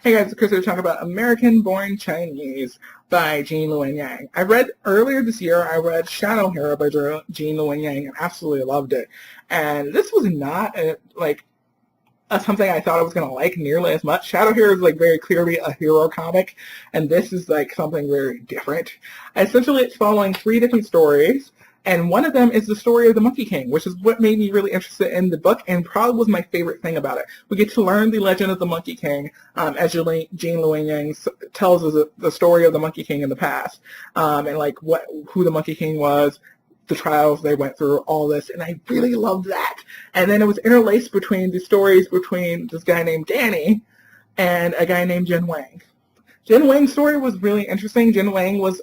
Hey guys, it's Chris here talking about American-Born Chinese by Luen Yang. Earlier this year, I read Shadow Hero by Luen Yang and absolutely loved it. And this was not something I thought I was going to like nearly as much. Shadow Hero is very clearly a hero comic, and this is something very different. Essentially, it's following 3 different stories. And one of them is the story of the Monkey King, which is what made me really interested in the book and probably was my favorite thing about it. We get to learn the legend of the Monkey King as Luen Yang tells us the story of the Monkey King in the past, and who the Monkey King was, the trials they went through, all this, and I really loved that. And then it was interlaced between the stories between this guy named Danny and a guy named Jin Wang. Jin Wang's story was really interesting. Jin Wang was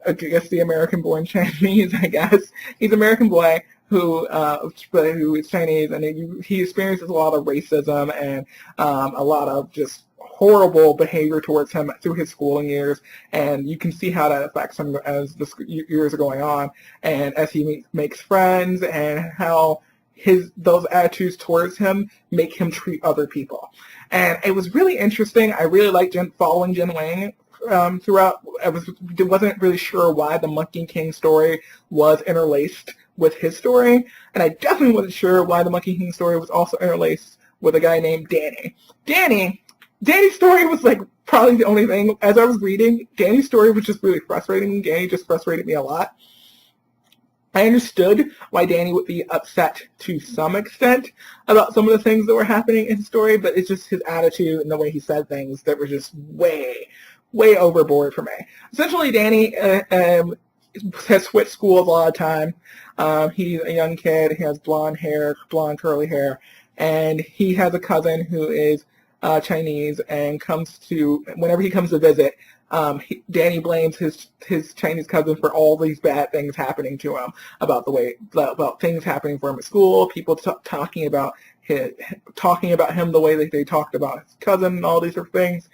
I guess the American-born Chinese, I guess. He's an American boy who is Chinese, and he experiences a lot of racism and a lot of just horrible behavior towards him through his schooling years, and you can see how that affects him as the years are going on, and as he makes friends, and how those attitudes towards him make him treat other people. And it was really interesting. I really liked following Jin Wang throughout. I wasn't really sure why the Monkey King story was interlaced with his story, and I definitely wasn't sure why the Monkey King story was also interlaced with a guy named Danny. Danny's story was probably the only thing, as I was reading, Danny's story was just really frustrating. Danny just frustrated me a lot. I understood why Danny would be upset to some extent about some of the things that were happening in his story, but it's just his attitude and the way he said things that were just way overboard for me. Essentially, Danny has switched schools a lot of time. He's a young kid. He has blonde curly hair, and he has a cousin who is Chinese, and whenever he comes to visit, Danny blames his Chinese cousin for all these bad things happening to him, about things happening for him at school, people talking about him the way that they talked about his cousin, and all these sort of things.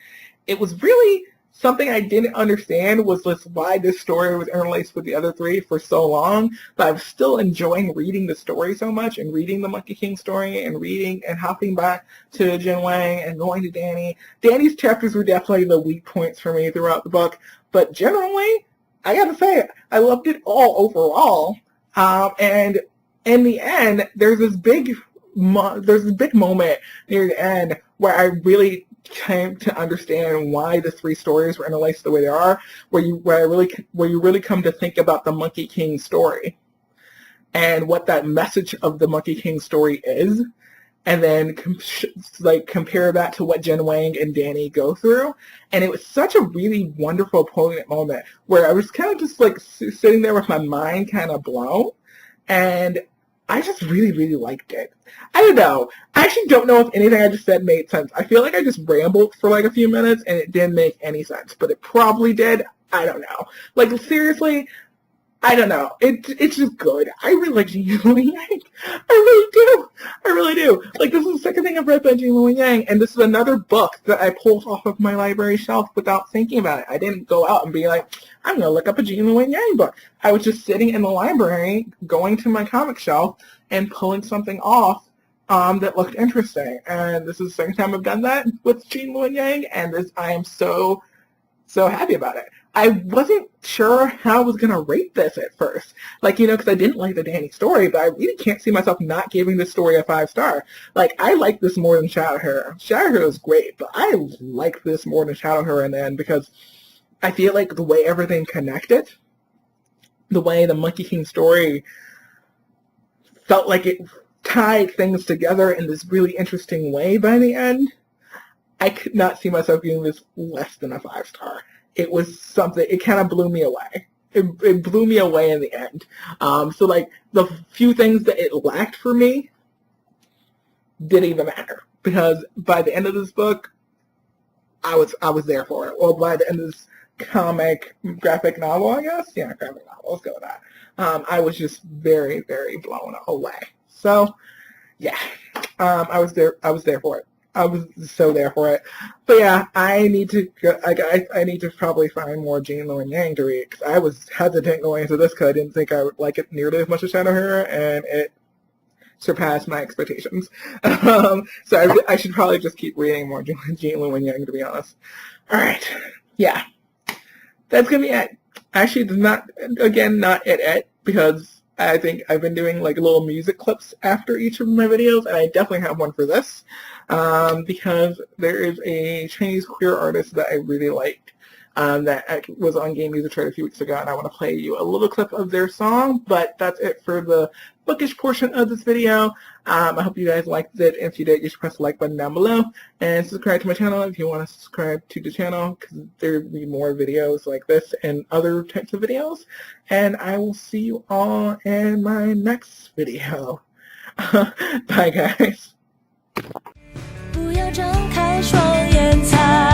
It was really something I didn't understand was why this story was interlaced with the other 3 for so long, but I was still enjoying reading the story so much, and reading the Monkey King story, and reading and hopping back to Jin Wang and going to Danny. Danny's chapters were definitely the weak points for me throughout the book, but generally, I gotta say, I loved it all overall. And in the end, there's this big moment near the end where I really came to understand why the 3 stories were interlaced the way they are, where you really come to think about the Monkey King story and what that message of the Monkey King story is, and then compare that to what Jin Wang and Danny go through. And it was such a really wonderful, poignant moment where I was kind of just sitting there with my mind kind of blown, and I just really liked it. I don't know. I actually don't know if anything I just said made sense. I feel like I just rambled for a few minutes and it didn't make any sense, but it probably did. I don't know. Seriously, I don't know. It's just good. I really like Luen Yang. I really do. This is the second thing I've read by Luen Yang, and this is another book that I pulled off of my library shelf without thinking about it. I didn't go out and be like, I'm going to look up a Luen Yang book. I was just sitting in the library, going to my comic shelf, and pulling something off that looked interesting. And this is the second time I've done that with Luen Yang, and I am so happy about it. I wasn't sure how I was going to rate this at first. Because I didn't like the Danny story, but I really can't see myself not giving this story a 5-star. I like this more than Shadow Hero. Shadow Hero is great, but I like this more than Shadow Hero in the end, because I feel like the way everything connected, the way the Monkey King story felt like it tied things together in this really interesting way by the end, I could not see myself giving this less than a 5-star. It was something, it kind of blew me away. It blew me away in the end. The few things that it lacked for me didn't even matter, because by the end of this book, I was there for it. Well, by the end of this graphic novel, I guess? Yeah, graphic novel, let's go with that. I was just very blown away. So, yeah, I was there for it. I was so there for it. But yeah, I need to probably find more Luen Yang to read, because I was hesitant going into this because I didn't think I would like it nearly as much as Shadow Hero, and it surpassed my expectations. So I should probably just keep reading more Jean Luen Yang, to be honest. All right, yeah, that's gonna be it. Actually, not it, because I think I've been doing like little music clips after each of my videos, and I definitely have one for this, because there is a Chinese queer artist that I really liked, that was on Game Music Chart a few weeks ago, and I want to play you a little clip of their song. But that's it for the bookish portion of this video. I hope you guys liked it. If you did, you should press the like button down below and subscribe to my channel if you want to subscribe to the channel, because there will be more videos like this and other types of videos. And I will see you all in my next video. Bye, guys. 不要张开双眼猜